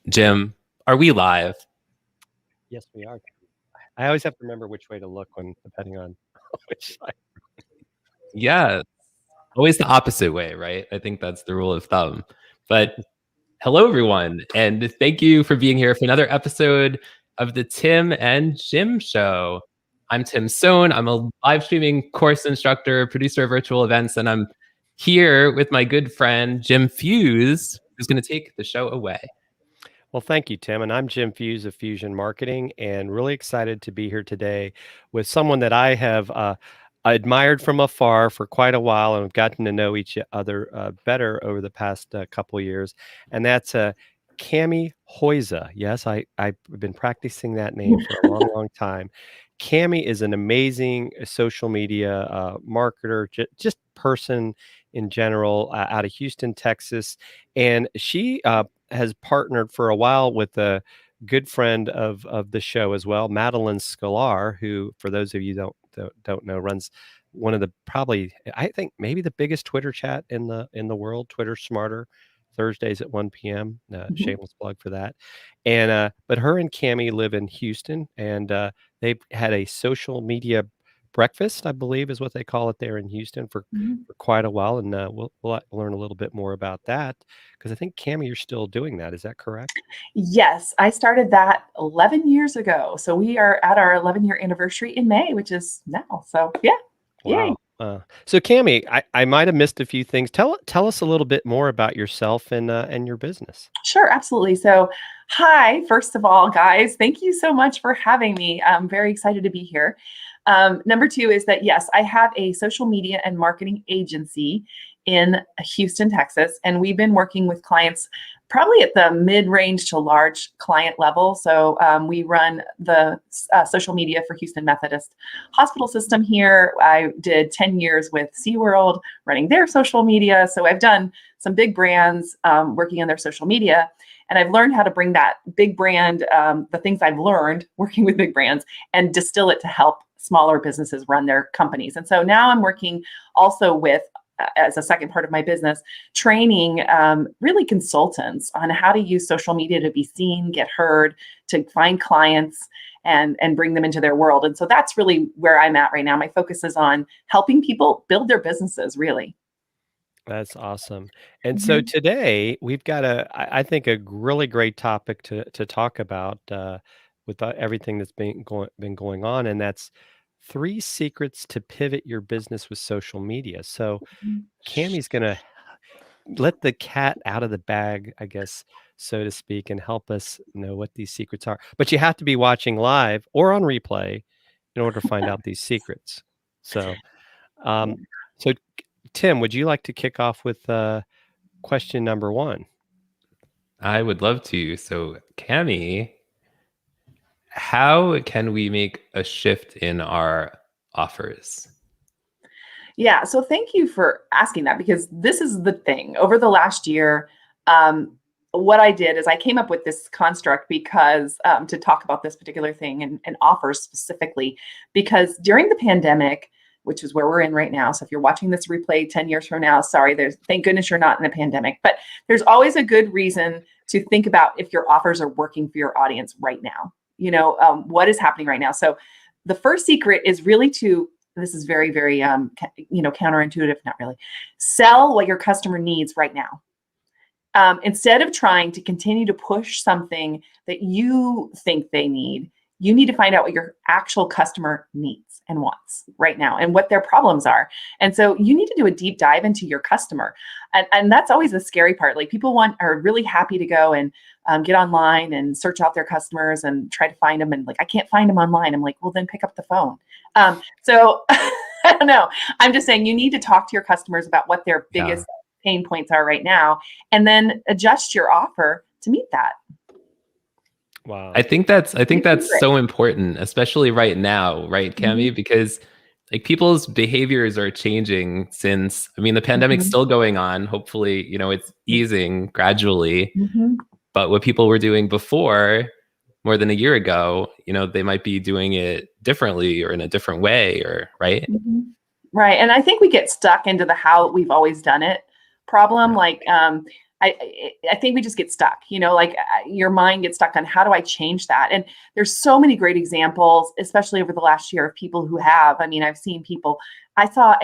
Jim, are we live? Yes, we are. I always have to remember which way to look when depending on which side. Yeah, always the opposite way, right? I think that's the rule of thumb. But hello, everyone, and thank you for being here for another episode of the Tim and Jim Show. I'm Tim Sohn. I'm a live streaming course instructor, producer of virtual events, and I'm here with my good friend, Jim Fuse, who's going to take the show away. Well, thank you, Tim. And I'm Jim Fuse of Fusion Marketing, and really excited to be here today with someone that I have admired from afar for quite a while, and have gotten to know each other better over the past couple of years. And that's Cami Hoyza. Yes, I've been practicing that name for a long, long time. Cami is an amazing social media marketer, just person in general out of Houston, Texas. And she has partnered for a while with a good friend of the show as well, Madeline Scalar, who, for those of you don't know, runs one of the probably, I think, maybe the biggest Twitter chat in the world, Twitter Smarter, Thursdays at 1 p.m. Shameless plug for that. And but her and Cami live in Houston, and they've had a social media breakfast, I believe is what they call it there in Houston for quite a while. And we'll learn a little bit more about that, because I think, Cami, you're still doing that. Is that correct? Yes, I started that 11 years ago. So we are at our 11-year anniversary in May, which is now. So yeah. Wow. So Cami, I might have missed a few things. Tell us a little bit more about yourself and your business. Sure, absolutely. So hi, first of all, guys, thank you so much for having me. I'm very excited to be here. Number two is that, yes, I have a social media and marketing agency in Houston, Texas, and we've been working with clients probably at the mid-range to large client level. So we run the social media for Houston Methodist Hospital System here. I did 10 years with SeaWorld running their social media. So I've done some big brands working on their social media. And I've learned how to bring that big brand, the things I've learned working with big brands, and distill it to help smaller businesses run their companies. And so now I'm working also with, as a second part of my business, training really consultants on how to use social media to be seen, get heard, to find clients and bring them into their world. And so that's really where I'm at right now. My focus is on helping people build their businesses, really. That's awesome. And so today we've got I think a really great topic to talk about with everything that's been going on, and that's 3 secrets to pivot your business with social media. So Cami's gonna let the cat out of the bag, I guess, so to speak, and help us know what these secrets are. But you have to be watching live or on replay in order to find out these secrets. So, so Tim, would you like to kick off with question number 1? I would love to. So, Cami, how can we make a shift in our offers? Yeah, so thank you for asking that, because this is the thing. Over the last year, what I did is I came up with this construct because to talk about this particular thing and offers specifically, because during the pandemic, which is where we're in right now. So if you're watching this replay 10 years from now, sorry, thank goodness you're not in a pandemic, but there's always a good reason to think about if your offers are working for your audience right now. What is happening right now. So the first secret is really to this is very, very, counterintuitive, not really. Sell what your customer needs right now. Instead of trying to continue to push something that you think they need, you need to find out what your actual customer needs and wants right now and what their problems are. And so you need to do a deep dive into your customer. And that's always the scary part. Like people are really happy to go and get online and search out their customers and try to find them. And like, I can't find them online. I'm like, well, then pick up the phone. So I don't know. I'm just saying you need to talk to your customers about what their biggest pain points are right now, and then adjust your offer to meet that. Wow. I think that's so important, especially right now, right, Cami? Because like people's behaviors are changing since, I mean, the pandemic's still going on. Hopefully, it's easing gradually. But what people were doing before, more than a year ago, they might be doing it differently or in a different way, or right? Right. And I think we get stuck into the how we've always done it problem. Like, I think we just get stuck, like your mind gets stuck on how do I change that? And there's so many great examples, especially over the last year, of people who have. I mean, I've seen people. I saw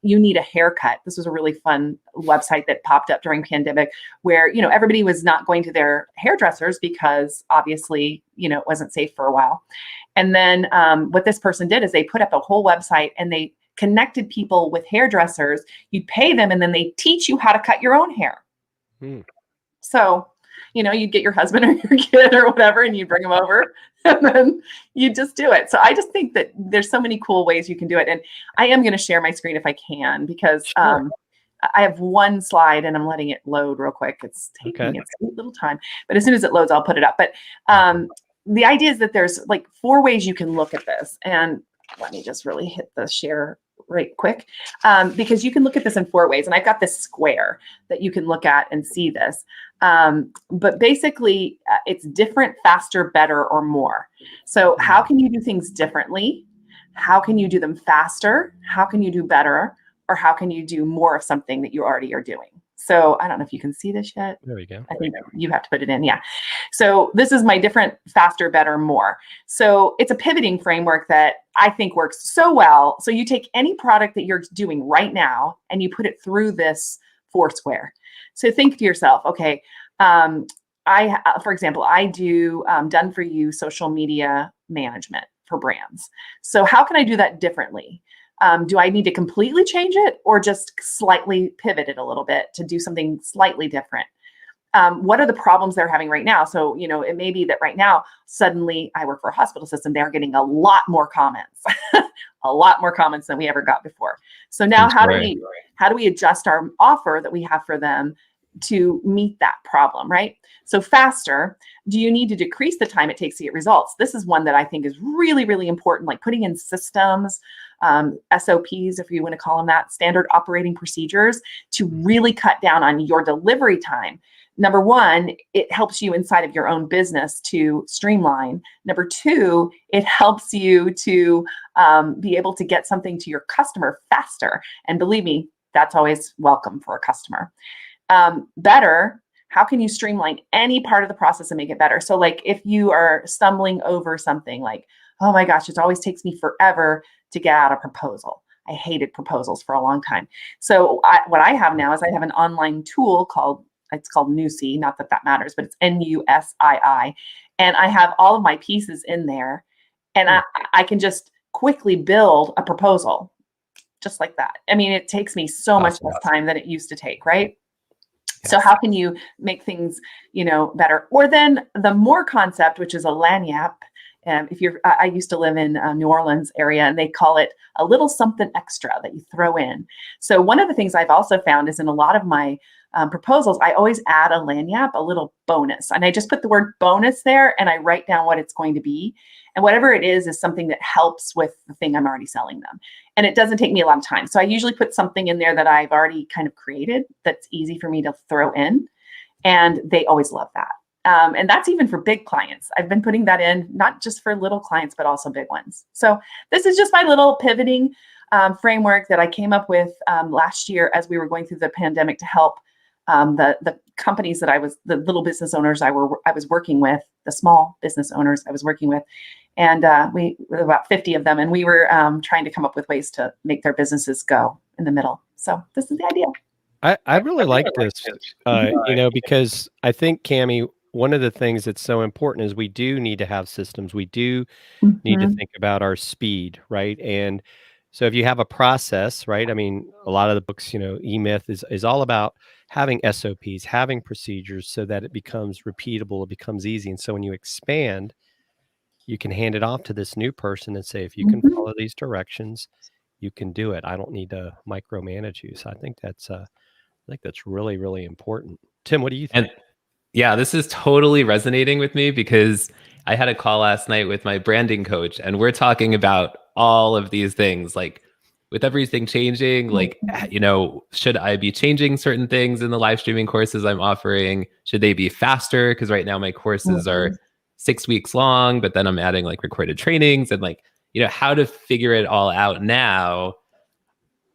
you need a haircut. This was a really fun website that popped up during pandemic where, everybody was not going to their hairdressers because obviously, it wasn't safe for a while. And then what this person did is they put up a whole website and they connected people with hairdressers. You'd pay them and then they teach you how to cut your own hair. So, you'd get your husband or your kid or whatever, and you bring them over and then you just do it. So I just think that there's so many cool ways you can do it. And I am going to share my screen if I can, because I have one slide and I'm letting it load real quick. It's taking its sweet little time, but as soon as it loads, I'll put it up. But the idea is that there's like 4 ways you can look at this. And let me just really hit the share right quick, because you can look at this in 4 ways. And I've got this square that you can look at and see this. But basically, it's different, faster, better, or more. So how can you do things differently? How can you do them faster? How can you do better? Or how can you do more of something that you already are doing? So I don't know if you can see this yet. There we go. I think you have to put it in. Yeah. So this is my different, faster, better, more. So it's a pivoting framework that I think works so well. So you take any product that you're doing right now and you put it through this 4 square. So think to yourself, okay, for example, I do done for you social media management for brands. So how can I do that differently? Do I need to completely change it or just slightly pivot it a little bit to do something slightly different? What are the problems they're having right now? So, it may be that right now, suddenly I work for a hospital system. They're getting a lot more comments, a lot more comments than we ever got before. So now how do we adjust our offer that we have for them to meet that problem, right? So faster, do you need to decrease the time it takes to get results? This is one that I think is really, really important, like putting in systems, SOPs, if you want to call them that, standard operating procedures, to really cut down on your delivery time. Number 1, it helps you inside of your own business to streamline. Number 2, it helps you to be able to get something to your customer faster. And believe me, that's always welcome for a customer. Better, how can you streamline any part of the process and make it better? So like if you are stumbling over something like, oh my gosh, it always takes me forever to get out a proposal. I hated proposals for a long time. So what I have now is I have an online tool called Nusii, not that matters, but it's NUSII. And I have all of my pieces in there and I can just quickly build a proposal just like that. I mean, it takes me so much less time than it used to take, right? Yes. So how can you make things, better? Or then the more concept, which is a lanyap. I used to live in New Orleans area, and they call it a little something extra that you throw in. So one of the things I've also found is in a lot of my proposals, I always add a lanyap, a little bonus, and I just put the word bonus there, and I write down what it's going to be, and whatever it is something that helps with the thing I'm already selling them, and it doesn't take me a lot of time. So I usually put something in there that I've already kind of created that's easy for me to throw in, and they always love that. And that's even for big clients. I've been putting that in, not just for little clients, but also big ones. So this is just my little pivoting framework that I came up with last year as we were going through the pandemic to help the companies that the little business owners I was working with, the small business owners I was working with. And we about 50 of them, and we were trying to come up with ways to make their businesses go in the middle. So this is the idea. I really like this, because I think, Cammie, one of the things that's so important is we do need to have systems. We do need to think about our speed, right? And so if you have a process, right? I mean, a lot of the books, E-Myth is all about having SOPs, having procedures so that it becomes repeatable, it becomes easy. And so when you expand, you can hand it off to this new person and say, if you can follow these directions, you can do it. I don't need to micromanage you. So I think that's really, really important. Tim, what do you think? And yeah, this is totally resonating with me because I had a call last night with my branding coach, and we're talking about all of these things, like with everything changing, like, should I be changing certain things in the live streaming courses I'm offering? Should they be faster? Because right now my courses are 6 weeks long, but then I'm adding like recorded trainings and like, how to figure it all out now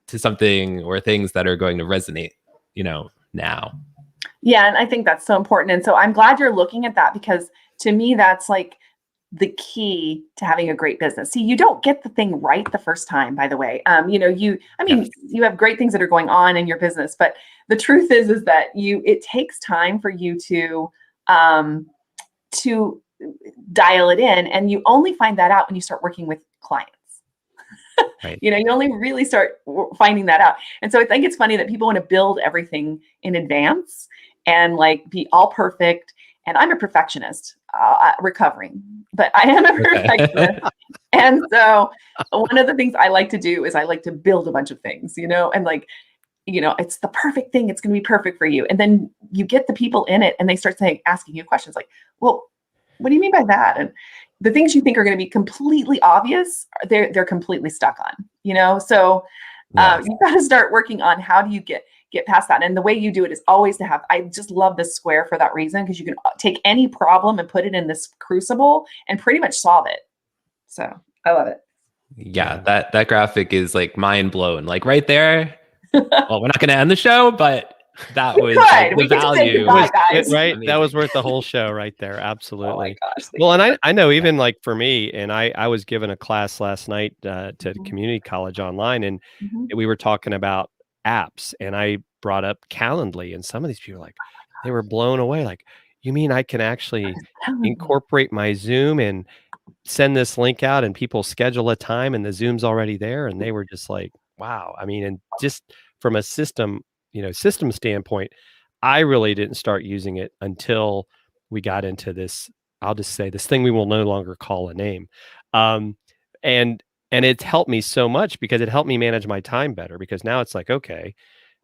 to something or things that are going to resonate, now. Yeah, and I think that's so important. And so I'm glad you're looking at that, because to me, that's like the key to having a great business. See, you don't get the thing right the first time, by the way. You have great things that are going on in your business, but the truth is that it takes time for you to dial it in. And you only find that out when you start working with clients. Right. You only really start finding that out. And so I think it's funny that people want to build everything in advance and like be all perfect. And I'm a perfectionist, recovering, but I am a perfectionist. And so one of the things I like to do is I like to build a bunch of things, and like, it's the perfect thing. It's going to be perfect for you. And then you get the people in it and they start asking you questions like, well, what do you mean by that? And the things you think are going to be completely obvious, they're completely stuck on, so you've got to start working on how do you get past that. And the way you do it is always to have, I just love this square for that reason, because you can take any problem and put it in this crucible and pretty much solve it. So I love it. Yeah, that graphic is like mind blown, like right there. Well, we're not going to end the show, but that was like the value. Right? Amazing. That was worth the whole show right there. Absolutely. Oh my gosh, well, and I know even like for me, and I was given a class last night to community college online, and we were talking about apps, and I brought up Calendly, and some of these people they were blown away. Like, you mean I can actually incorporate my Zoom and send this link out and people schedule a time and the Zoom's already there? And they were just like, wow. I mean, and just from a system standpoint, I really didn't start using it until we got into this, I'll just say this thing we will no longer call a name. And it's helped me so much because it helped me manage my time better, because now it's like, okay,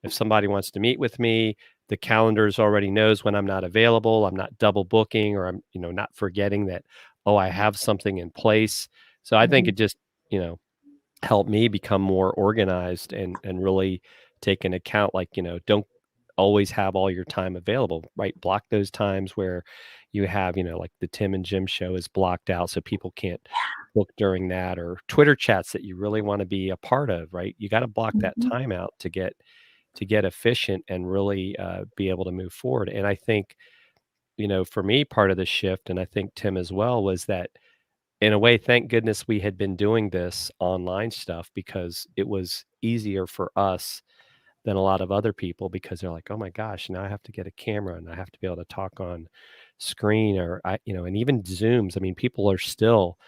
if somebody wants to meet with me, the calendars already knows when I'm not available. I'm not double booking, or I'm, not forgetting that, oh, I have something in place. So I think it just, helped me become more organized and really take into account, like, don't always have all your time available, right? Block those times where you have, like the Tim and Jim show is blocked out so people can't book during that, or Twitter chats that you really want to be a part of, right? You got to block that time out to get efficient and really be able to move forward. And I think, for me, part of the shift, and I think Tim as well, was that in a way, thank goodness we had been doing this online stuff, because it was easier for us than a lot of other people, because they're like, oh my gosh, now I have to get a camera and I have to be able to talk on screen, or and even Zooms. I mean, people are still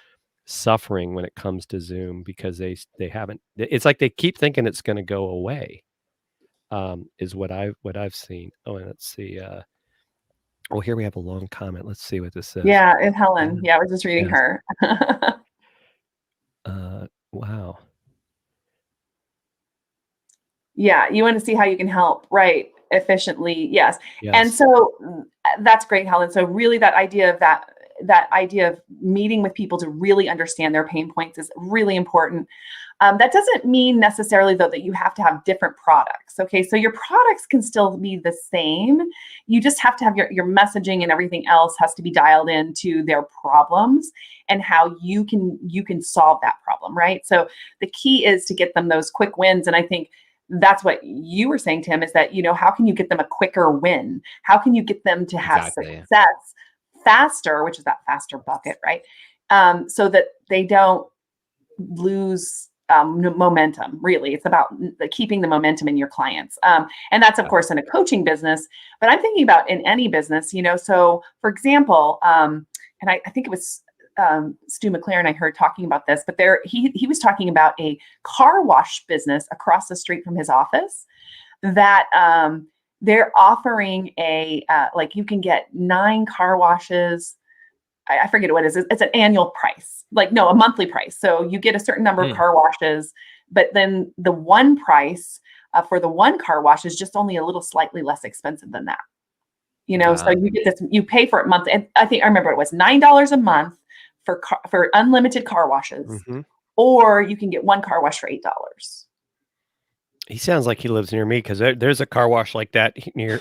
suffering when it comes to Zoom because they haven't, it's like they keep thinking it's going to go away, is what I've seen. Oh, and let's see. Oh, here we have a long comment. Let's see what this says. Yeah, it's Helen. Yeah, I was just reading her. Wow. Yeah, you want to see how you can help, right, efficiently. Yes. And so that's great, Helen. So really that idea of meeting with people to really understand their pain points is really important. That doesn't mean necessarily, though, that you have to have different products. Okay, so your products can still be the same. You just have to have your messaging and everything else has to be dialed into their problems and how you can solve that problem, right? So the key is to get them those quick wins. And I think that's what you were saying, Tim, is that, how can you get them a quicker win? How can you get them to have success faster, which is that faster bucket, right? so that they don't lose momentum. Really, it's about keeping the momentum in your clients. And that's, of course, in a coaching business, but I'm thinking about in any business, so for example, and I think it was Stu McLaren I heard talking about this, but he was talking about a car wash business across the street from his office that they're offering like you can get 9 car washes. I forget what it is. It's an annual price, a monthly price. So you get a certain number of car washes, but then the one price for the one car wash is just only a little slightly less expensive than that. So you get this, you pay for it monthly. And I remember it was $9 a month for unlimited car washes, or you can get one car wash for $8. He sounds like he lives near me, because there's a car wash like that near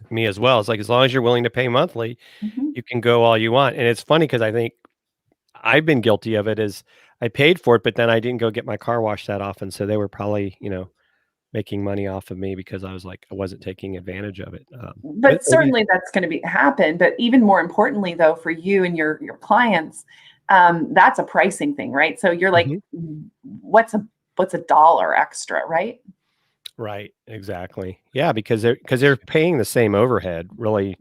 me as well. It's like, as long as you're willing to pay monthly, you can go all you want. And it's funny, because I think I've been guilty of it. Is I paid for it, but then I didn't go get my car washed that often. So they were probably, making money off of me, because I wasn't taking advantage of it. But certainly that's going to happen. But even more importantly, though, for you and your clients, that's a pricing thing, right? So you're like, what's a dollar extra, right? Right. Exactly. Yeah. Because they're paying the same overhead, really,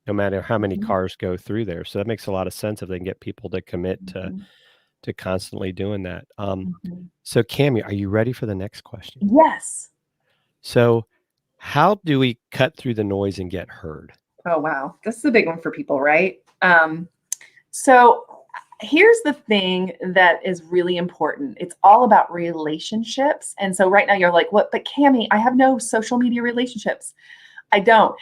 no matter how many cars go through there. So that makes a lot of sense if they can get people to commit to constantly doing that. So Cami, are you ready for the next question? Yes. So how do we cut through the noise and get heard? Oh, wow. This is a big one for people, right? So here's the thing that is really important. It's all about relationships. And so right now you're like, what? But Cami, I have no social media relationships. I don't.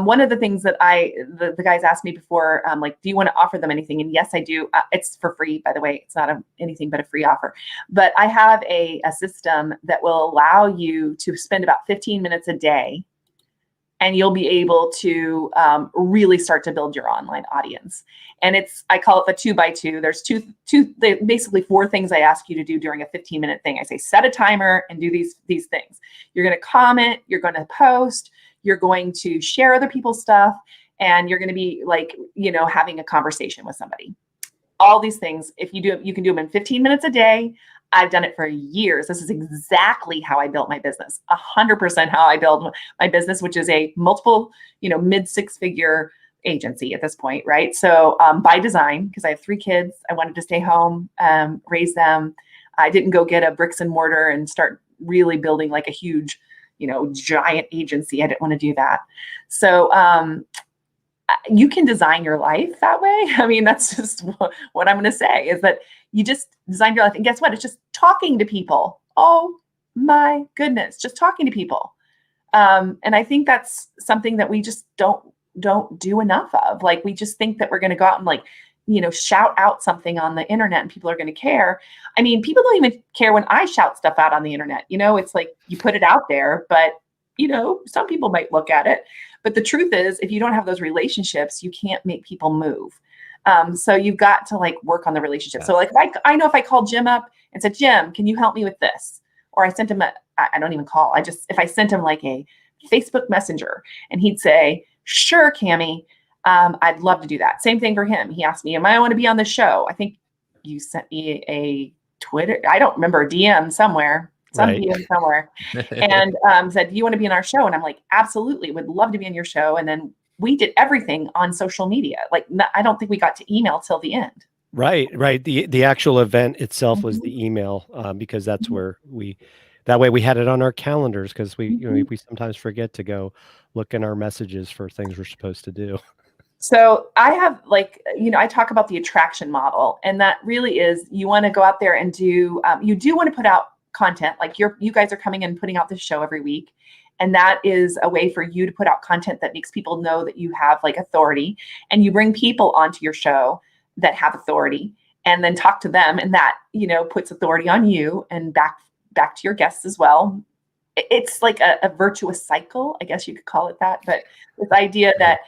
One of the things that the guys asked me before, like, do you want to offer them anything? And yes, I do. It's for free, by the way. It's not anything but a free offer. But I have a system that will allow you to spend about 15 minutes a day, and you'll be able to really start to build your online audience. And I call it the 2x2. There's basically 4 things I ask you to do during a 15-minute thing. I say, set a timer and do these things. You're going to comment, you're going to post, you're going to share other people's stuff, and you're going to be like, having a conversation with somebody. All these things, if you do, you can do them in 15 minutes a day. I've done it for years. This is exactly how I built my business. 100% how I build my business, which is a multiple, mid 6-figure agency at this point, right? So by design, because I have 3 kids, I wanted to stay home, raise them. I didn't go get a bricks and mortar and start really building like a huge, giant agency. I didn't want to do that. So you can design your life that way. I mean, that's just what I'm going to say, is that you just design your life. And guess what? It's just talking to people. Oh my goodness, just talking to people. And I think that's something that we just don't do enough of. Like, we just think that we're going to go out and shout out something on the internet and people are going to care. I mean, people don't even care when I shout stuff out on the internet. It's like you put it out there, but some people might look at it. But the truth is, if you don't have those relationships, you can't make people move. So you've got to work on the relationship. So I know if I called Jim up and said, Jim, can you help me with this? Or I sent him I don't even call. If I sent him like a Facebook Messenger, and he'd say, sure, Cami, I'd love to do that. Same thing for him. He asked me, am I want to be on the show? I think you sent me a Twitter. I don't remember, a DM somewhere. DM somewhere, and said, do you want to be in our show? And I'm like, absolutely, would love to be in your show. And then we did everything on social media. I don't think we got to email till the end. Right. The actual event itself was the email, because that's where that way we had it on our calendars, because we sometimes forget to go look in our messages for things we're supposed to do. So I have I talk about the attraction model, and that really is, you want to go out there and you do want to put out content. Like you guys are coming in and putting out this show every week. And that is a way for you to put out content that makes people know that you have authority, and you bring people onto your show that have authority, and then talk to them. And that, puts authority on you and back to your guests as well. It's like a virtuous cycle, I guess you could call it that. But this idea that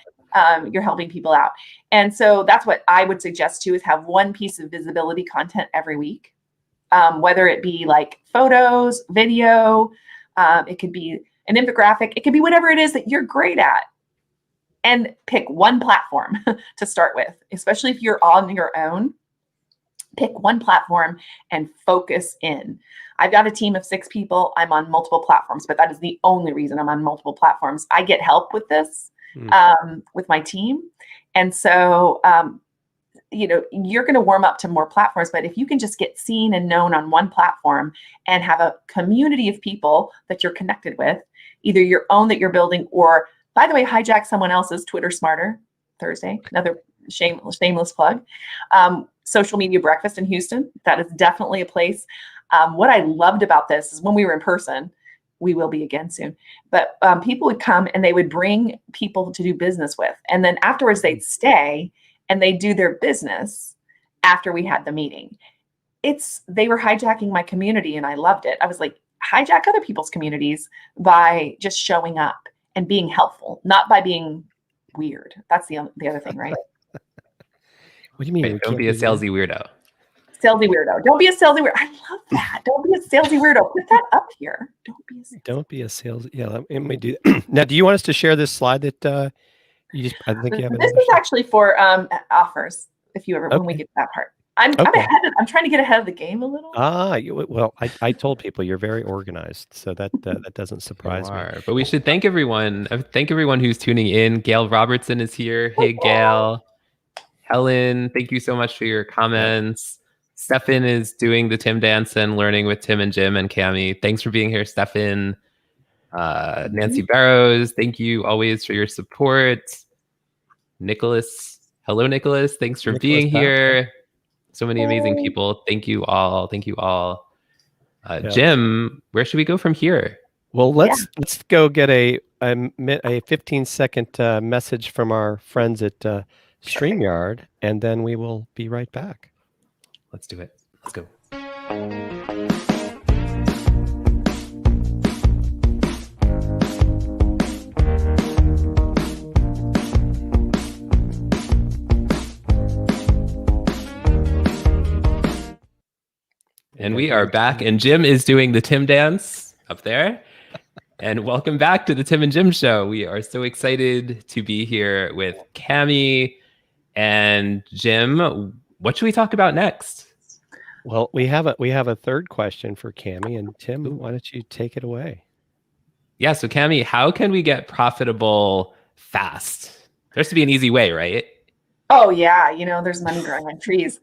you're helping people out. And so that's what I would suggest too, is have one piece of visibility content every week. Whether it be photos, video, it could be an infographic, it could be whatever it is that you're great at, and pick one platform to start with, especially if you're on your own. Pick one platform and focus in. I've got a team of 6 people. I'm on multiple platforms, but that is the only reason I'm on multiple platforms. I get help with this with my team. And so, you're going to warm up to more platforms, but if you can just get seen and known on one platform and have a community of people that you're connected with, either your own that you're building, or, by the way, hijack someone else's Twitter Smarter Thursday, another shameless plug. Social Media Breakfast in Houston. That is definitely a place. What I loved about this is when we were in person, we will be again soon, but people would come and they would bring people to do business with. And then afterwards they'd stay and they'd do their business after we had the meeting. They were hijacking my community and I loved it. I was like, hijack other people's communities by just showing up and being helpful, not by being weird. That's the other thing, right? What do you mean? Wait, don't be a salesy weirdo. Salesy weirdo. Don't be a salesy weirdo. I love that. Don't be a salesy weirdo. Put that up here. Don't be a salesy. Yeah, let me do that. Now, do you want us to share this slide that I think you have. This is actually for offers. If you ever, when we get to that part, I'm ahead. I'm trying to get ahead of the game a little. Well, I told people you're very organized, so that doesn't surprise me. But we should thank everyone. Thank everyone who's tuning in. Gail Robertson is here. Hey, Gail. Helen, thank you so much for your comments. Stefan is doing the Tim dance and learning with Tim and Jim and Cami. Thanks for being here, Stefan. Nancy Barrows, thank you always for your support. Nicholas, hello, Nicholas. Thanks for being here. So many amazing people. Thank you all. Thank you all. Jim, where should we go from here? Well, let's go get a 15-second message from our friends at StreamYard, and then we will be right back. Let's do it. Let's go. And we are back, and Jim is doing the Tim dance up there. And welcome back to the Tim and Jim Show. We are so excited to be here with Cami and Jim. What should we talk about next? Well, we have a third question for Cami, and Tim, why don't you take it away? Yeah, so Cami, how can we get profitable fast? There has to be an easy way, right? Oh yeah, there's money growing on trees.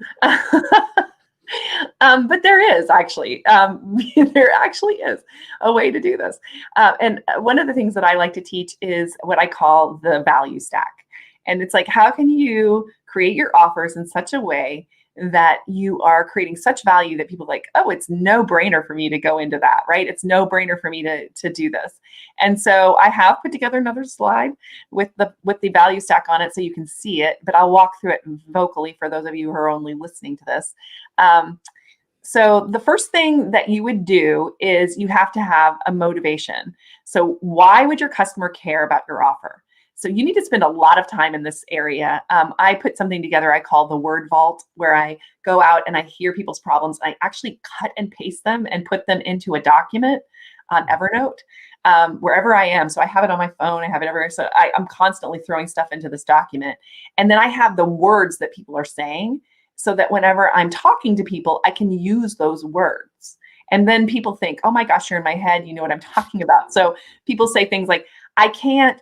But there is actually, there actually is a way to do this. And one of the things that I like to teach is what I call the value stack. And it's like, how can you create your offers in such a way that you are creating such value that people are like, oh, it's no brainer for me to go into that, right? It's no brainer for me to do this. And so I have put together another slide with the value stack on it so you can see it, but I'll walk through it vocally for those of you who are only listening to this. So the first thing that you would do is you have to have a motivation. So why would your customer care about your offer? So you need to spend a lot of time in this area. I put something together I call the word vault, where I go out and I hear people's problems. I actually cut and paste them and put them into a document on Evernote, wherever I am. So I have it on my phone. I have it everywhere. So I'm constantly throwing stuff into this document. And then I have the words that people are saying so that whenever I'm talking to people, I can use those words. And then people think, oh my gosh, you're in my head. You know what I'm talking about. So people say things like, I can't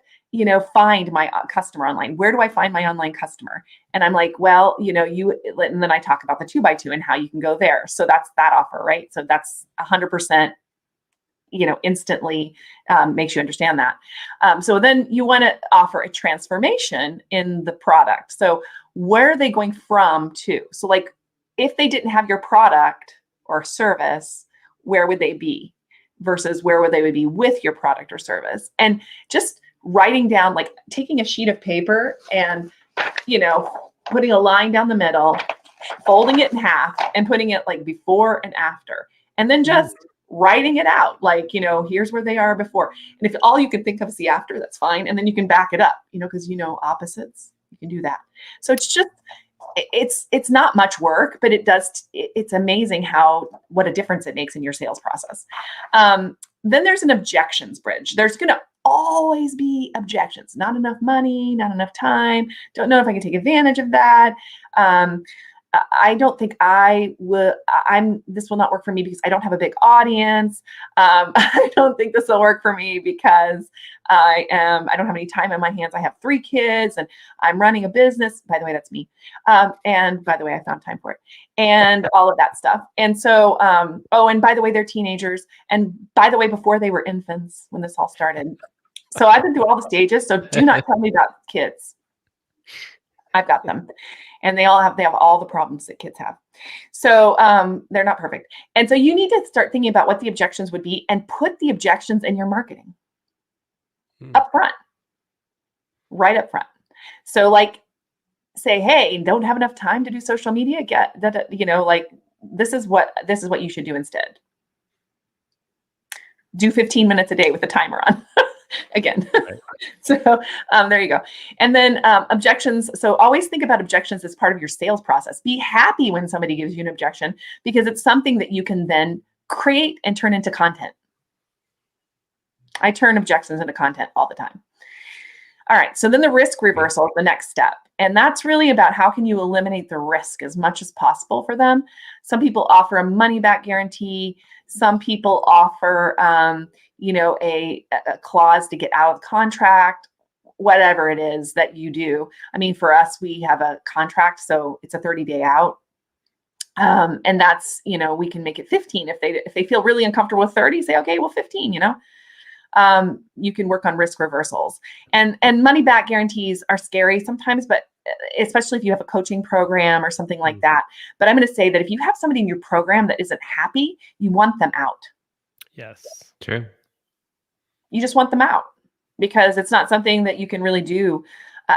find my customer online. Where do I find my online customer? And I'm like, well, and then I talk about the 2x2 and how you can go there. So that's that offer, right? So that's 100%, instantly makes you understand that. So then you want to offer a transformation in the product. So where are they going from to? So like, if they didn't have your product or service, where would they be versus where would they be with your product or service? And just writing down, like taking a sheet of paper and, putting a line down the middle, folding it in half and putting it like before and after, and then just writing it out. Like, here's where they are before. And if all you can think of is the after, that's fine. And then you can back it up, because opposites, you can do that. So it's just, it's not much work, but it's amazing what a difference it makes in your sales process. Then there's an objections bridge. There's going to always be objections. Not enough money, not enough time. Don't know if I can take advantage of that. I don't think this will not work for me because I don't have a big audience. I don't think this will work for me because I don't have any time on my hands. I have 3 kids and I'm running a business. By the way, that's me. And by the way, I found time for it and all of that stuff. And so, and by the way, they're teenagers. And by the way, before they were infants when this all started. So I've been through all the stages. So do not tell me about kids. I've got them. And they have all the problems that kids have. So they're not perfect. And so you need to start thinking about what the objections would be and put the objections in your marketing up front, right up front. So like say, hey, don't have enough time to do social media. This is what you should do instead. Do 15 minutes a day with the timer on. Again. Right. So there you go. And then objections. So always think about objections as part of your sales process. Be happy when somebody gives you an objection because it's something that you can then create and turn into content. I turn objections into content all the time. All right. So then the risk reversal is the next step. And that's really about how can you eliminate the risk as much as possible for them. Some people offer a money back guarantee. Some people offer, a clause to get out of the contract, whatever it is that you do. I mean, for us, we have a contract, so it's a 30-day out. And that's, we can make it 15. If they feel really uncomfortable with 30, say, okay, well, 15, you can work on risk reversals and money back guarantees are scary sometimes, but especially if you have a coaching program or something like that. But I'm going to say that if you have somebody in your program that isn't happy, you want them out. Yes. True. You just want them out because it's not something that you can really do.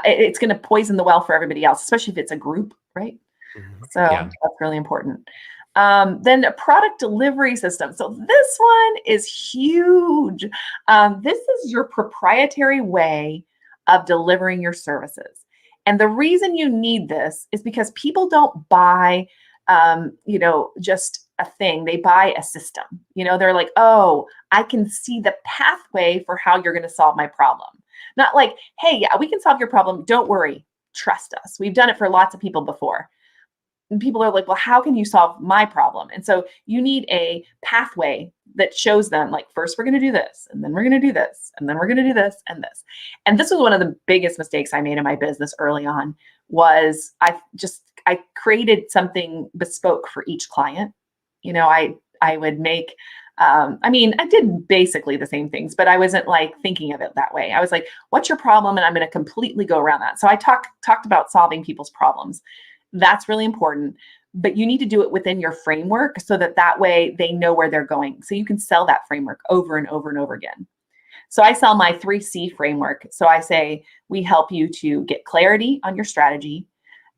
It's going to poison the well for everybody else, especially if it's a group, right? Mm-hmm. So that's really important. Then a product delivery system. So this one is huge. This is your proprietary way of delivering your services. And the reason you need this is because people don't buy, just a thing. They buy a system. They're like, oh, I can see the pathway for how you're going to solve my problem. Not like, hey, yeah, we can solve your problem. Don't worry. Trust us. We've done it for lots of people before. And people are like, well, how can you solve my problem? And so you need a pathway that shows them like, first, we're going to do this, and then we're going to do this, and then we're going to do this and this. And this was one of the biggest mistakes I made in my business early on was I created something bespoke for each client. I would make, I did basically the same things, but I wasn't like thinking of it that way. I was like, what's your problem? And I'm going to completely go around that. So I talked about solving people's problems. That's really important, but you need to do it within your framework so that way they know where they're going. So you can sell that framework over and over and over again. So I sell my 3C framework. So I say, we help you to get clarity on your strategy.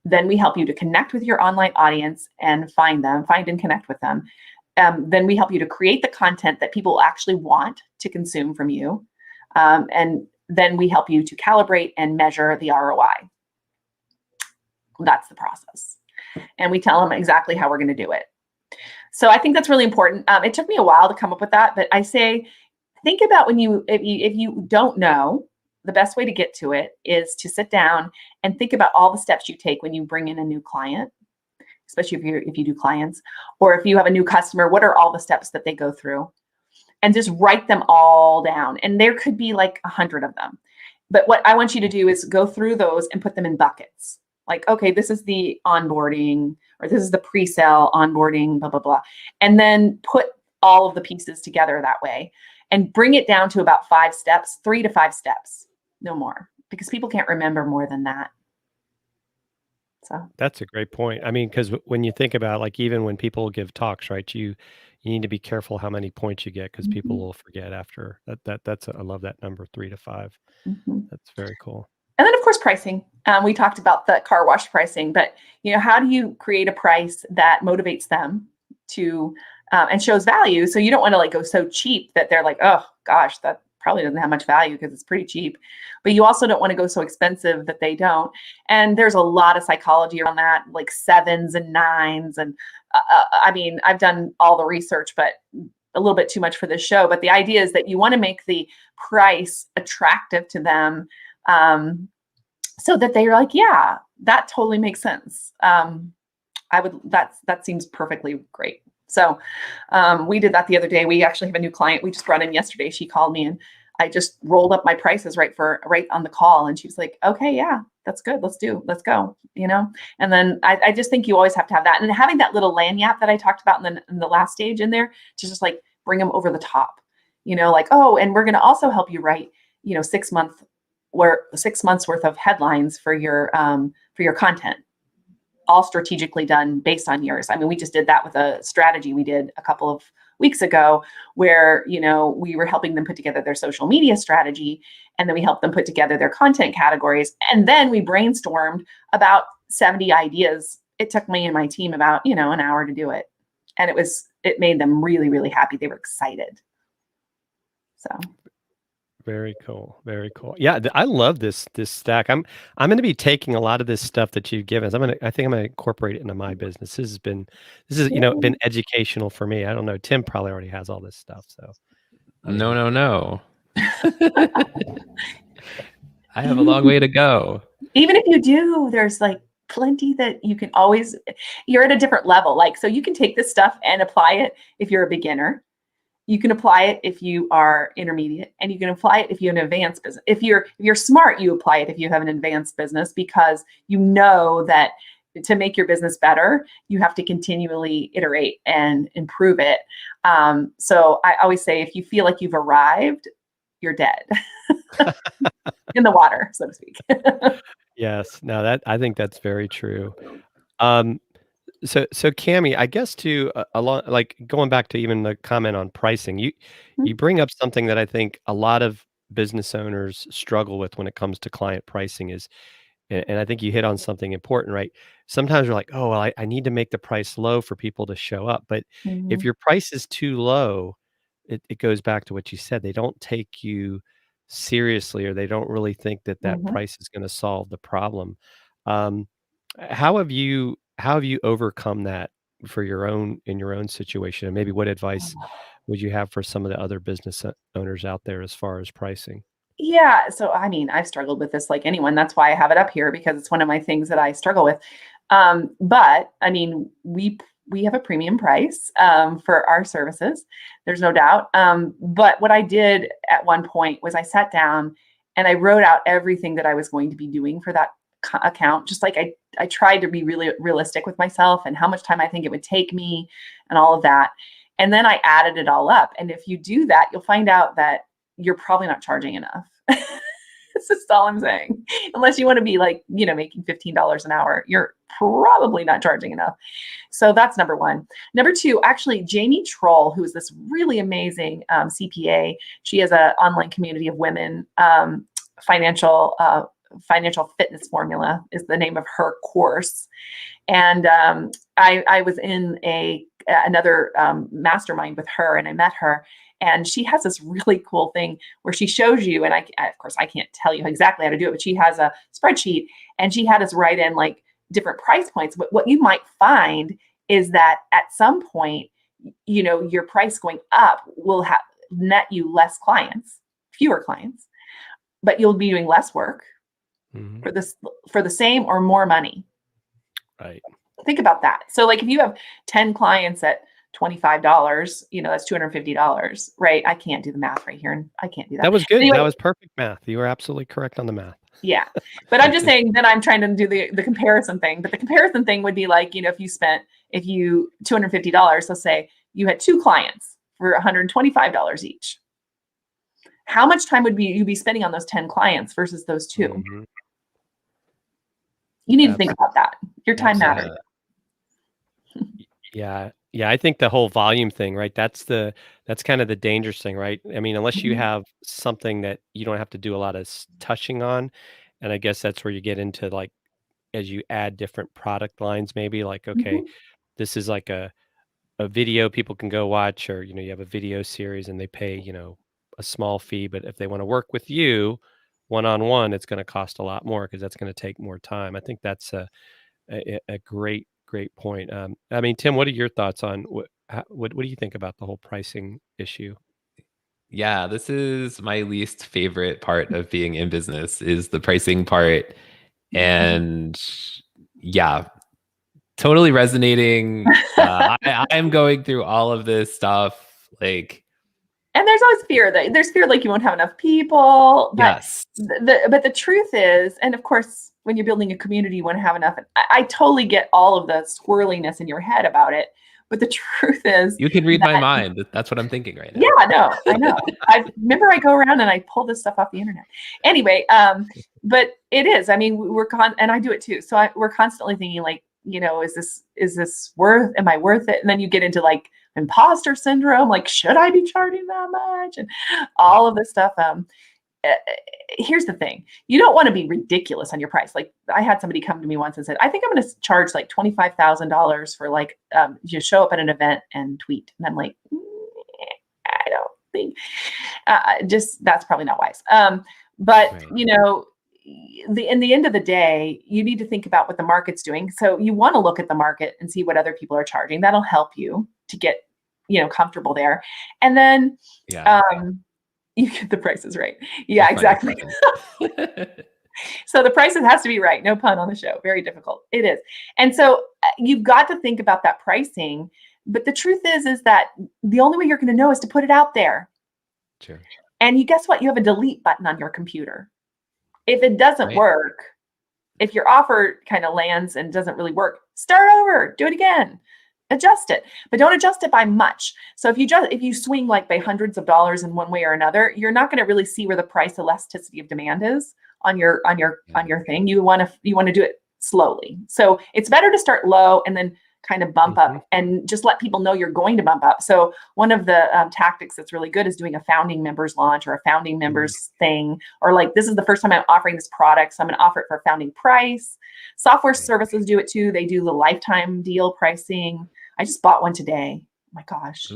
Then we help you to connect with your online audience and find and connect with them. Then we help you to create the content that people actually want to consume from you. And then we help you to calibrate and measure the ROI. That's the process. And we tell them exactly how we're going to do it. So I think that's really important. It took me a while to come up with that, but I say, think about if you don't know, the best way to get to it is to sit down and think about all the steps you take when you bring in a new client, especially if you do clients, or if you have a new customer, what are all the steps that they go through? And just write them all down. And there could be like 100 of them. But what I want you to do is go through those and put them in buckets. Like, okay, this is the onboarding, or this is the pre-sale onboarding, blah, blah, blah. And then put all of the pieces together that way and bring it down to about 5 steps, 3 to 5 steps, no more, because people can't remember more than that. So that's a great point. I mean, because when you think about like, even when people give talks, right, you need to be careful how many points you get because people will forget after that. I love that number, 3 to 5. That's very cool. And then, of course, pricing. We talked about the car wash pricing, but how do you create a price that motivates them to and shows value? So you don't want to like go so cheap that they're like, oh gosh, that probably doesn't have much value because it's pretty cheap. But you also don't want to go so expensive that they don't. And there's a lot of psychology around that, like 7s and 9s. And I've done all the research, but a little bit too much for this show. But the idea is that you want to make the price attractive to them. So that they're like, yeah, that totally makes sense. that seems perfectly great. So we did that the other day. We actually have a new client we just brought in yesterday. She called me and I just rolled up my prices right on the call. And she was like, okay, yeah, that's good. Let's go, And then I just think you always have to have that. And having that little lanyard that I talked about in the last stage in there to just like bring them over the top, like, oh, and we're going to also help you write, 6 months worth of headlines for your content, all strategically done based on yours. I mean, we just did that with a strategy we did a couple of weeks ago where, we were helping them put together their social media strategy, and then we helped them put together their content categories. And then we brainstormed about 70 ideas. It took me and my team about, an hour to do it. And it made them really, really happy. They were excited. So. Very cool. Very cool. Yeah, I love this stack. I'm going to be taking a lot of this stuff that you've given us. I think I'm going to incorporate it into my business. This has been educational for me. I don't know. Tim probably already has all this stuff. So no. I have a long way to go. Even if you do, there's like plenty that you can always. You're at a different level. Like, so you can take this stuff and apply it if you're a beginner. You can apply it if you are intermediate, and you can apply it if you have an advanced business. If you're smart, you apply it if you have an advanced business, because you know that to make your business better, you have to continually iterate and improve it. So I always say, if you feel like you've arrived, you're dead in the water, so to speak. Yes, no, I think that's very true. So Cami, I guess like going back to even the comment on pricing, you bring up something that I think a lot of business owners struggle with when it comes to client pricing and I think you hit on something important, right? Sometimes we're like, oh, well, I need to make the price low for people to show up. But if your price is too low, it goes back to what you said. They don't take you seriously, or they don't really think that price is going to solve the problem. How have you overcome that in your own situation? And maybe what advice would you have for some of the other business owners out there as far as pricing? Yeah. So, I mean, I've struggled with this like anyone. That's why I have it up here, because it's one of my things that I struggle with. But I mean, we have a premium price for our services. There's no doubt. But what I did at one point was I sat down and I wrote out everything that I was going to be doing for that account. Just like I tried to be really realistic with myself and how much time I think it would take me and all of that. And then I added it all up. And if you do that, you'll find out that you're probably not charging enough. That's just all I'm saying. Unless you want to be like, making $15 an hour, you're probably not charging enough. So that's number one. Number two, actually, Jamie Troll, who is this really amazing CPA, she has an online community of women, financial fitness formula is the name of her course. And I was in another mastermind with her, and I met her. And she has this really cool thing where she shows you, and of course, I can't tell you exactly how to do it, but she has a spreadsheet, and she had us write in like different price points. But what you might find is that at some point, your price going up will net you fewer clients, but you'll be doing less work for the same or more money. Right. Think about that. So like if you have 10 clients at $25, that's $250, right? I can't do the math right here, and I can't do that. That was good. Anyway, that was perfect math. You were absolutely correct on the math. Yeah. But I'm just saying that I'm trying to do the comparison thing. But the comparison thing would be like, if you $250, let's say you had 2 clients for $125 each. How much time would you be spending on those 10 clients versus those 2? Mm-hmm. You need to think about that. Your time matters. Yeah. Yeah, I think the whole volume thing, right? That's kind of the dangerous thing, right? I mean, unless you have something that you don't have to do a lot of touching on, and I guess that's where you get into like, as you add different product lines, maybe like, okay, this is like a video people can go watch, or you have a video series and they pay a small fee, but if they want to work with you one-on-one, it's going to cost a lot more because that's going to take more time. I think that's a great point. I mean, Tim, what are your thoughts on what do you think about the whole pricing issue? Yeah, this is my least favorite part of being in business, is the pricing part. And yeah, totally resonating. I'm going through all of this stuff. Like, and there's always fear there's fear like you won't have enough people. But yes, but the truth is, and of course, when you're building a community, you want to have enough. I totally get all of the swirliness in your head about it. But the truth is, you can read my mind. That's what I'm thinking right now. Yeah, no, I know. I remember I go around and I pull this stuff off the internet. Anyway, but it is. I mean, and I do it too. So we're constantly thinking like, is this worth? Am I worth it? And then you get into like imposter syndrome. Like, should I be charging that much? And all of this stuff. Here's the thing. You don't want to be ridiculous on your price. Like I had somebody come to me once and said, I think I'm going to charge like $25,000 for like, you show up at an event and tweet. And I'm like, I don't think that's probably not wise. But Right. In the end of the day, you need to think about what the market's doing. So you want to look at the market and see what other people are charging. That'll help you to get, comfortable there. And then, you get the prices right. Yeah, exactly. So the prices has to be right. No pun on the show. Very difficult. It is. And so you've got to think about that pricing. But the truth is that the only way you're going to know is to put it out there. Sure. And guess what? You have a delete button on your computer. If it doesn't work, if your offer kind of lands and doesn't really work, start over, do it again. Adjust it, but don't adjust it by much. So if you swing like by hundreds of dollars in one way or another, you're not going to really see where the price elasticity of demand is on your thing. You want to do it slowly. So it's better to start low and then kind of bump up and just let people know you're going to bump up. So one of the tactics that's really good is doing a founding members launch or a founding members thing, or like, this is the first time I'm offering this product, so I'm going to offer it for a founding price. Software services do it too. They do the lifetime deal pricing. I just bought one today. Oh my gosh.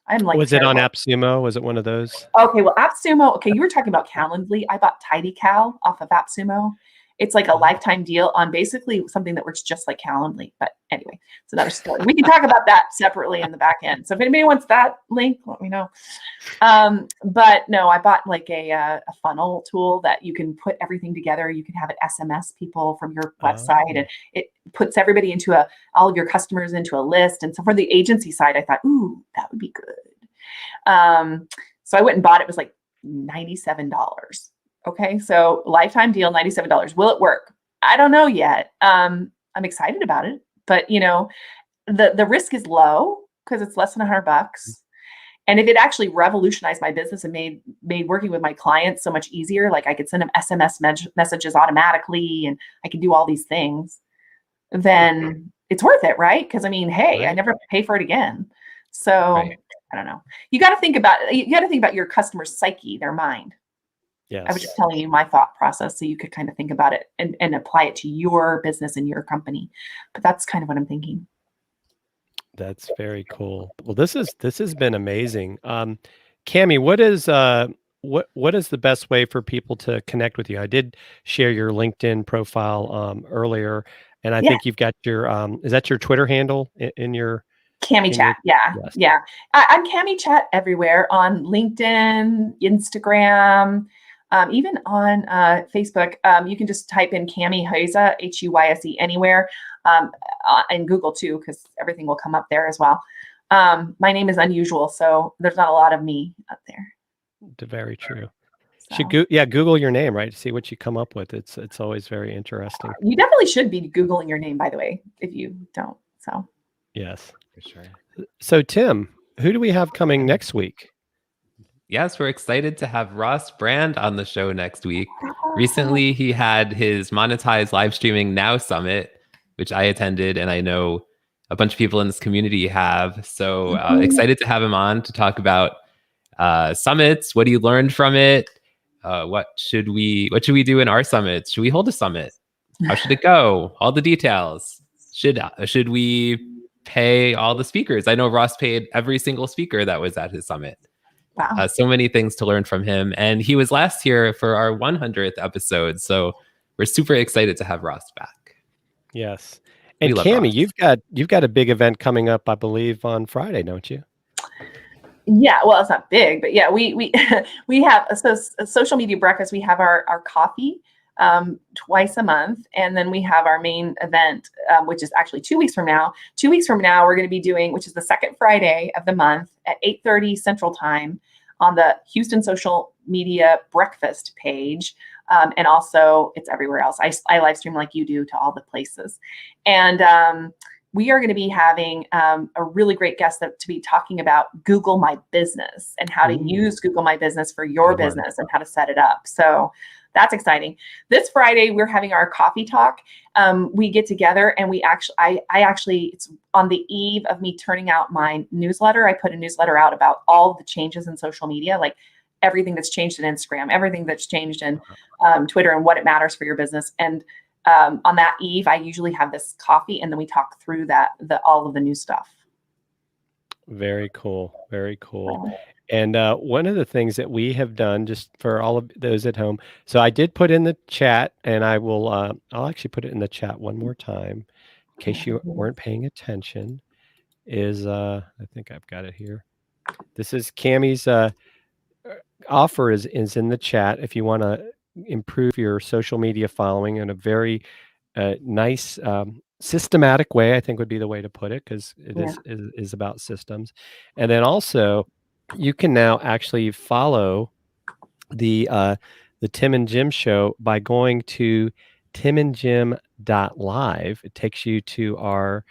I'm like, was terrible. It on AppSumo? Was it one of those? Okay, well, AppSumo. Okay, you were talking about Calendly. I bought TidyCal off of AppSumo. It's like a lifetime deal on basically something that works just like Calendly. But anyway, it's another story. We can talk about that separately in the back end. So if anybody wants that link, let me know. But no, I bought like a funnel tool that you can put everything together. You can have it SMS people from your website, and it puts everybody all of your customers into a list. And so for the agency side, I thought, ooh, that would be good. So I went and bought it. It was like $97. Okay, so lifetime deal, $97. Will it work? I don't know yet. I'm excited about it, but the risk is low because it's less than $100. And if it actually revolutionized my business and made working with my clients so much easier, like I could send them SMS messages automatically, and I could do all these things, then it's worth it, right? Because I mean, hey, I never have to pay for it again. So I don't know. You got to think about your customer's psyche, their mind. Yes. I was just telling you my thought process so you could kind of think about it and apply it to your business and your company. But that's kind of what I'm thinking. That's very cool. Well, this has been amazing. Cami, what is the best way for people to connect with you? I did share your LinkedIn profile earlier, and I think you've got your is that your Twitter handle in your Cami Chat? Yeah. I'm Cami Chat everywhere, on LinkedIn, Instagram. Even on Facebook, you can just type in Cami Huyse, Huyse, anywhere, and Google too, because everything will come up there as well. My name is unusual, so there's not a lot of me up there. Very true. So. Google your name, right? See what you come up with. It's always very interesting. You definitely should be Googling your name, by the way, if you don't. So yes, for sure. So Tim, who do we have coming next week? Yes, we're excited to have Ross Brand on the show next week. Recently, he had his Monetize Live Streaming Now Summit, which I attended, and I know a bunch of people in this community have. So excited to have him on to talk about summits. What he learned from it. What should we do in our summits? Should we hold a summit? How should it go? All the details. Should we pay all the speakers? I know Ross paid every single speaker that was at his summit. Wow. So many things to learn from him. And he was last here for our 100th episode. So we're super excited to have Ross back. Yes. And Cami, you've got a big event coming up, I believe, on Friday, don't you? Yeah, well, it's not big, but yeah, we have a social media breakfast. We have our coffee twice a month. And then we have our main event, which is actually 2 weeks from now. 2 weeks from now, we're going to be doing, which is the second Friday of the month at 8:30 Central Time on the Houston Social Media Breakfast page. And also it's everywhere else. I live stream like you do to all the places. And we are going to be having a really great guest to be talking about Google My Business and how to use Google My Business for your business and how to set it up. So that's exciting. This Friday, we're having our coffee talk. We get together and I actually, it's on the eve of me turning out my newsletter. I put a newsletter out about all the changes in social media, like everything that's changed in Instagram, everything that's changed in Twitter and what it matters for your business. And on that eve, I usually have this coffee and then we talk through all of the new stuff. Very cool. Very cool. And one of the things that we have done, just for all of those at home, so I did put in the chat, and I'll actually put it in the chat one more time, in case you weren't paying attention, I think I've got it here. This is Cammie's offer is in the chat if you want to improve your social media following in a very nice, systematic way, I think would be the way to put it, because it is about systems. And then also, you can now actually follow the Tim and Jim show by going to timandjim.live. It takes you to our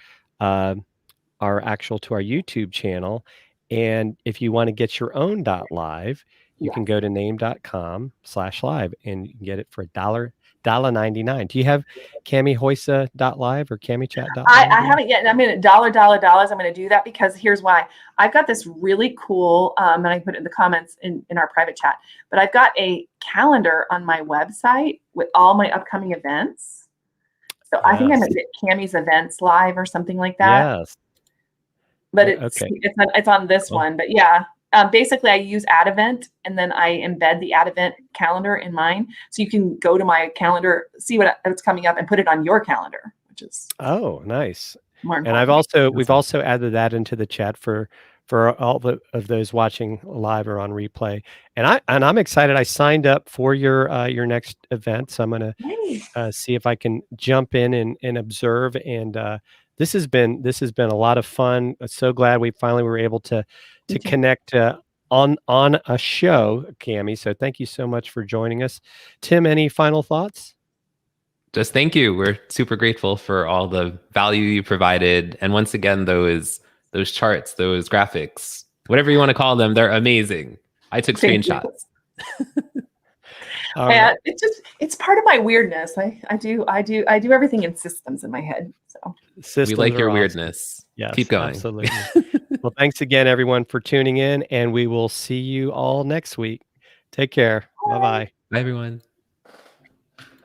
YouTube channel. And if you want to get your own .live, you can go to name.com/live and you can get it for $1.99. Do you have CammieHoysa.live or CammieChat.live? I haven't yet. And I'm going to $. I'm going to do that because here's why. I've got this really cool, and I put it in the comments in our private chat, but I've got a calendar on my website with all my upcoming events. So I think I'm going to get Cammie's Events Live or something like that. Yes. But it's on this one. But yeah. Basically, I use Ad Event, and then I embed the Ad Event calendar in mine. So you can go to my calendar, see what's coming up, and put it on your calendar, which is nice. More and important. we've also added that into the chat for all of those watching live or on replay. And I'm excited. I signed up for your next event, so I'm going to see if I can jump in and observe. And this has been a lot of fun. I'm so glad we finally were able to connect on a show, Cammie. So thank you so much for joining us. Tim, any final thoughts? Just thank you. We're super grateful for all the value you provided. And once again, those charts, those graphics, whatever you want to call them, they're amazing. I took screenshots. It's part of my weirdness. I do everything in systems in my head. So systems we like your awesome. Weirdness. Yes, keep going. Absolutely. Well, thanks again, everyone, for tuning in, and we will see you all next week. Take care. Bye-bye. Bye, everyone.